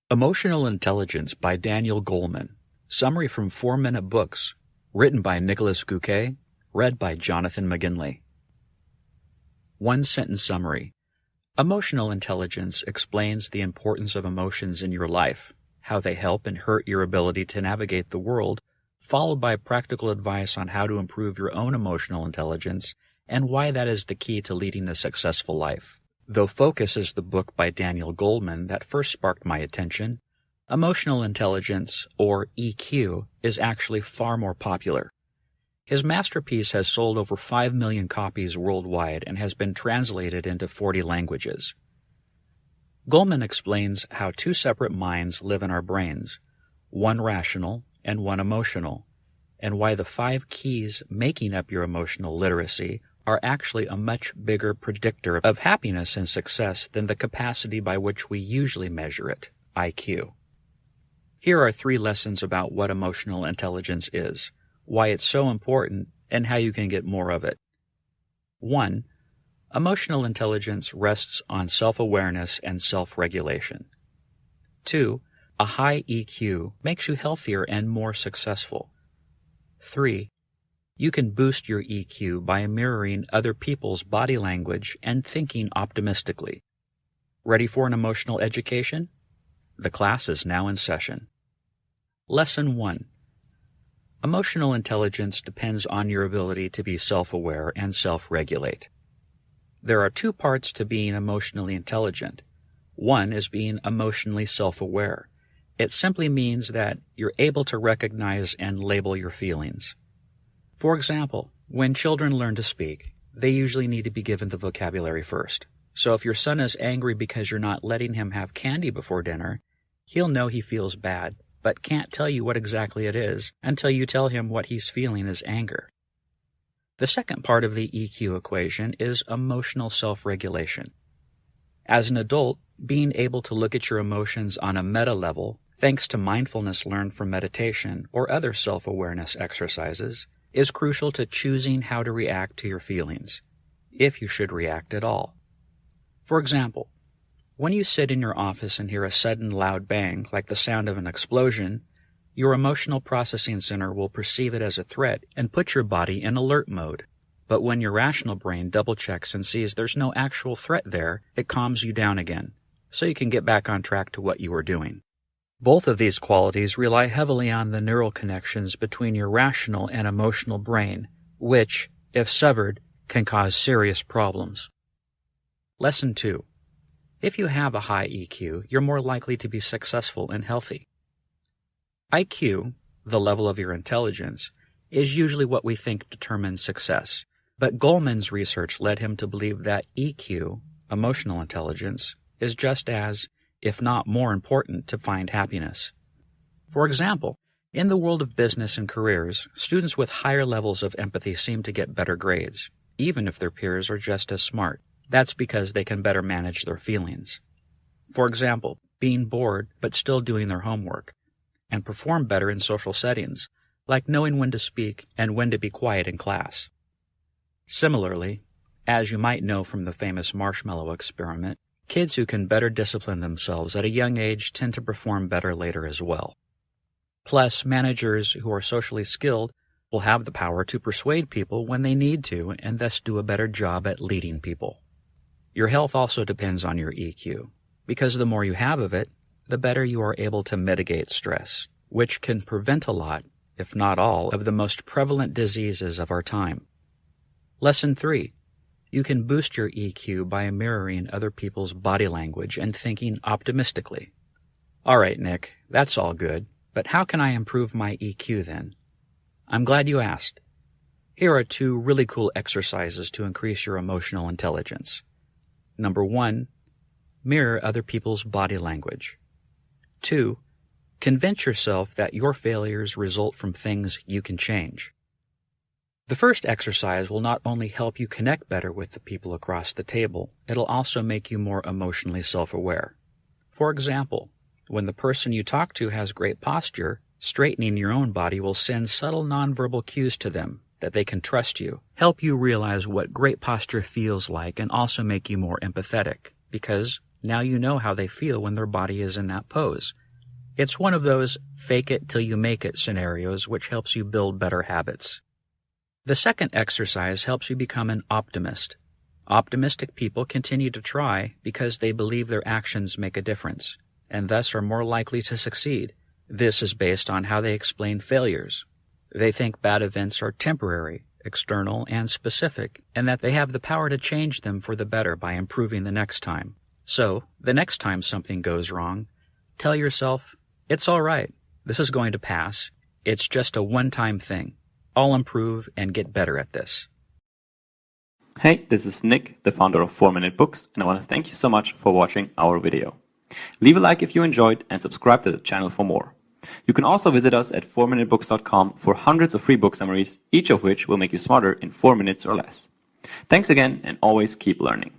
Emotional Intelligence by Daniel Goleman. Summary from 4-Minute Books. Written by Nicholas Gouquet. Read by Jonathan McGinley. One-sentence summary. Emotional intelligence explains the importance of emotions in your life, how they help and hurt your ability to navigate the world, followed by practical advice on how to improve your own emotional intelligence and why that is the key to leading a successful life. Though Focus is the book by Daniel Goleman that first sparked my attention, Emotional Intelligence, or EQ, is actually far more popular. His masterpiece has sold over 5 million copies worldwide and has been translated into 40 languages. Goleman explains how two separate minds live in our brains, one rational and one emotional, and why the 5 keys making up your emotional literacy are actually a much bigger predictor of happiness and success than the capacity by which we usually measure it, IQ. Here are 3 lessons about what emotional intelligence is, why it's so important, and how you can get more of it. 1. Emotional intelligence rests on self-awareness and self-regulation. 2. A high EQ makes you healthier and more successful. 3. You can boost your EQ by mirroring other people's body language and thinking optimistically. Ready for an emotional education? The class is now in session. Lesson 1. Emotional intelligence depends on your ability to be self-aware and self-regulate. There are 2 parts to being emotionally intelligent. One is being emotionally self-aware. It simply means that you're able to recognize and label your feelings. For example, when children learn to speak, they usually need to be given the vocabulary first. So if your son is angry because you're not letting him have candy before dinner, he'll know he feels bad, but can't tell you what exactly it is until you tell him what he's feeling is anger. The second part of the EQ equation is emotional self-regulation. As an adult, being able to look at your emotions on a meta level, thanks to mindfulness learned from meditation or other self-awareness exercises, is crucial to choosing how to react to your feelings, if you should react at all. For example, when you sit in your office and hear a sudden loud bang like the sound of an explosion, your emotional processing center will perceive it as a threat and put your body in alert mode. But when your rational brain double-checks and sees there's no actual threat there, it calms you down again, so you can get back on track to what you were doing. Both of these qualities rely heavily on the neural connections between your rational and emotional brain, which, if severed, can cause serious problems. Lesson 2. If you have a high EQ, you're more likely to be successful and healthy. IQ, the level of your intelligence, is usually what we think determines success, but Goleman's research led him to believe that EQ, emotional intelligence, is just as, if not more important, to find happiness. For example, in the world of business and careers, students with higher levels of empathy seem to get better grades, even if their peers are just as smart. That's because they can better manage their feelings. For example, being bored but still doing their homework, and perform better in social settings, like knowing when to speak and when to be quiet in class. Similarly, as you might know from the famous marshmallow experiment, kids who can better discipline themselves at a young age tend to perform better later as well. Plus, managers who are socially skilled will have the power to persuade people when they need to and thus do a better job at leading people. Your health also depends on your EQ, because the more you have of it, the better you are able to mitigate stress, which can prevent a lot, if not all, of the most prevalent diseases of our time. Lesson 3. You can boost your EQ by mirroring other people's body language and thinking optimistically. All right, Nick, that's all good, but how can I improve my EQ then? I'm glad you asked. Here are 2 really cool exercises to increase your emotional intelligence. Number 1, mirror other people's body language. 2, convince yourself that your failures result from things you can change. The first exercise will not only help you connect better with the people across the table, it'll also make you more emotionally self-aware. For example, when the person you talk to has great posture, straightening your own body will send subtle nonverbal cues to them that they can trust you, help you realize what great posture feels like, and also make you more empathetic, because Now you know how they feel when their body is in that pose. It's one of those fake it till you make it scenarios which helps you build better habits. The second exercise helps you become an optimist. Optimistic people continue to try because they believe their actions make a difference, and thus are more likely to succeed. This is based on how they explain failures. They think bad events are temporary, external, and specific, and that they have the power to change them for the better by improving the next time. So, the next time something goes wrong, tell yourself, it's all right. This is going to pass. It's just a one-time thing. I'll improve and get better at this. Hey, this is Nick, the founder of 4-Minute Books, and I want to thank you so much for watching our video. Leave a like if you enjoyed and subscribe to the channel for more. You can also visit us at 4minutebooks.com for hundreds of free book summaries, each of which will make you smarter in 4 minutes or less. Thanks again, and always keep learning.